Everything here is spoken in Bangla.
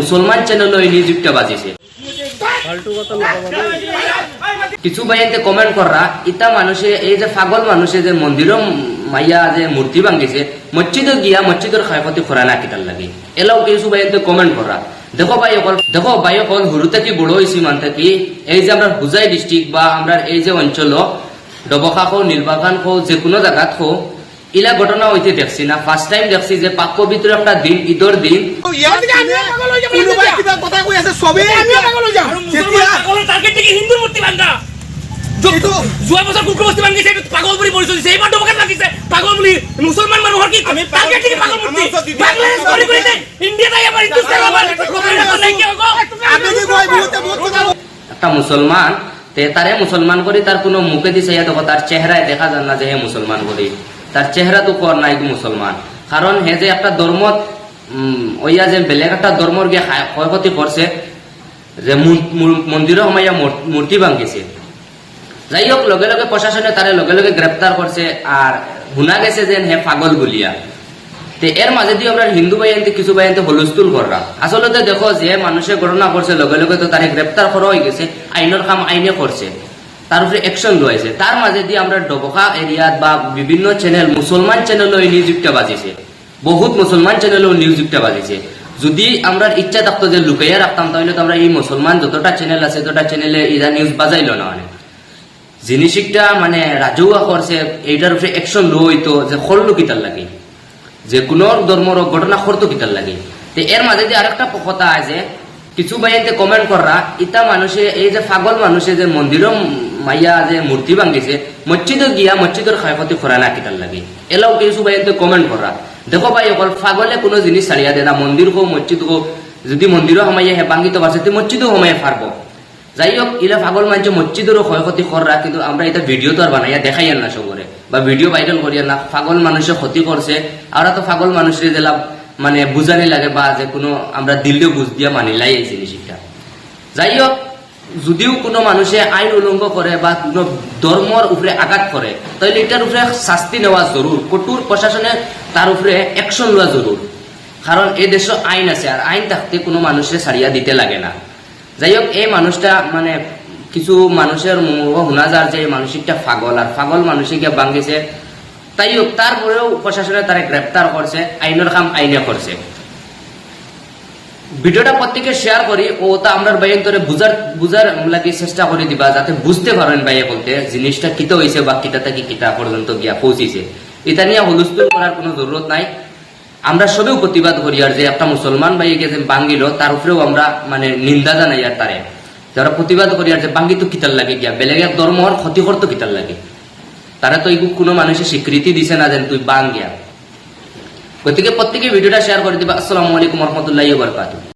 মুসলমান চ্যানেল এই নিউজটা বাজিছে কিছু ভাইয়াতে কমেন্ট করা ইতা মানুষে এই যে পাগল মানুষে যে মন্দির মাইয়া যে মূর্তি ভাঙ্গিছে মসজিদে গিয়া মসজিদের ক্ষয়ক্ষতি করা না কিতার লাগে এলাও কিছু ভাইয়াতে কমেন্ট করা দেখো ভাই অকল হুরু থেকে বড় হয়েছি মান থাকি এই যে আমরা হুজাই ডিস্ট্রিক্ট বা আমরা এই যে অঞ্চল ডবখা খো নীলবাগান খো যে কোনো জায়গাত খো ইলা ঘটনা হইতে দেখছি না ফার্স্ট টাইম দেখছি যে পাক পবিত্র একটা দিন ঈদের দিন মুসলমান মানুষের কি একটা মুসলমান তারে মুসলমান করি তার কোনো মুখে দিছে দেখো তার চেহারায় দেখা যান না যে হে মুসলমান করি তার চেহারা তো কর নাই মুসলমান কারণ হে যে একটা ধর্ম ওইয়া যে বেলেগ একটা ধর্মর গিয়ে ক্ষয়ক্ষতি করছে যে মন্দিরে হমাইয়া মূর্তি ভাঙ্গিছে যাই হোক লগে লগে প্রশাসনে তারে লগে লগে গ্রেপ্তার করছে আর শুনা গেছে যে হে পাগল বলিয়া এর মাঝে দিয়ে আমরা হিন্দু ভাইয়ান্তে কিছু ভাইয়ান্তে হলুস্তুল করা আসলে দেখো যে মানুষের ঘটনা করছে লগে লগে তো তারে গ্রেপ্তার করা হয়ে গেছে আইনের কাম আইনে করছে তার উপরে অ্যাকশন লয়েছে তার মাঝে দিয়ে আমরা ডবকা এরিয়াত বা বিভিন্ন চ্যানেল মুসলমান চ্যানেলও এই নিউজটা বাজিছে বহুত মুসলমান চ্যানেলও নিউজটা বাজিছে যদি আমরা ইচ্ছা থাকতো যে লুকাইয়া রাখতাম তাহলে তো আমরা এই মুসলমান যতটা চ্যানেল আছে ততটা চ্যানেলে ইরা নিউজ বাজাইল না অনেক জিনিসটা মানে রাজুয়া করছে এইটার উপরে অ্যাকশন লইতো যে খরলু কিতার লাগে যে কোন ধর্মর ঘটনা করতো কিতার লাগে এর মাঝে দিয়ে আরেকটা কথা আছে কিছু ভাইয়াতে কমেন্ট করা ইতা মানুষে এই যে পাগল মানুষে যে মন্দিরও মাইয়া যে মূর্তি ভাঙ্গিছে মসজিদে গিয়া মসজিদের ক্ষয়ক্ষতি করা না কিতার লাগে এলাও কিছু ভাইয়াতে কমেন্ট করা দেখো ভাই অকল পাগলে কোনো জিনিস ছাড়িয়া দেয় না মন্দির হোক মসজিদ হোক যদি মন্দিরও হমাইয়া হে ভাঙ্গিতে পারছে মসজিদও হমাইয়া পারবো যাই হোক ইলা পাগল মানুষ মসজিদেরও ক্ষয়ক্ষতি করা কিন্তু আমরা এটা ভিডিও তো আর বানাইয়া দেখাই না সবরে বা ভিডিও ভাইরাল করিয়া না পাগল মানুষের ক্ষতি করছে আমরা তো পাগল মানুষের দিলা মানে বুঝানি লাগে বা যে কোনো আমরা দিল্লিও বুঝ দিয়া মানিলাই এই জিনিসটা যাই হোক যদিও কোনো মানুষে আইন উলঙ্ঘ করে বা কোনো ধর্মর উপরে আঘাত করে তাহলে এটার উপরে শাস্তি নেওয়া জরুর কঠোর প্রশাসনে তার উপরে অ্যাকশন নেওয়া জরুর কারণ এই দেশে আইন আছে আর আইন থাকতে কোনো মানুষের ছাড়িয়া দিতে লাগে না যাই হোক এই মানুষটা মানে কিছু মানুষের শোনা যার যে মানসিকটা পাগল আর পাগল মানসিককে ভাঙ্গিছে তাই হোক তারপরেও প্রশাসনে তারা গ্রেপ্তার করছে আইনের কাম আইনে করছে ভিডিওটা প্রত্যেকে শেয়ার করি ও তা আমরা ভাইয়ের ধরে বুঝার লাগি চেষ্টা করে দিবা যাতে বুঝতে পারেন ভাইয়া বলতে জিনিসটা কিতা হয়েছে বা কিতা থেকে কিতা পর্যন্ত গিয়া পৌঁছিছে এটা নিয়ে হুলস্থুল করার কোনো জরুরত নাই আমরা সবেও প্রতিবাদ করি আর যে একটা মুসলমান ভাইকে যে ভাঙ্গিল তার উপরেও আমরা মানে নিন্দা জানাই আর তারে যারা প্রতিবাদ করি আর যে ভাঙ্গি তো কিতার লাগে গিয়া বেলেগ এক ধর্মর ক্ষতি করতো কিতার লাগে তারা তো এইগুলো কোনো মানুষের স্বীকৃতি দিছে না যে তুই ভাঙ্গিয়া গতিকে প্রত্যেকে ভিডিওটা শেয়ার করে দিবা। আসসালামু আলাইকুম রহমতুল্লাহি ওয়া বারাকাতুহু।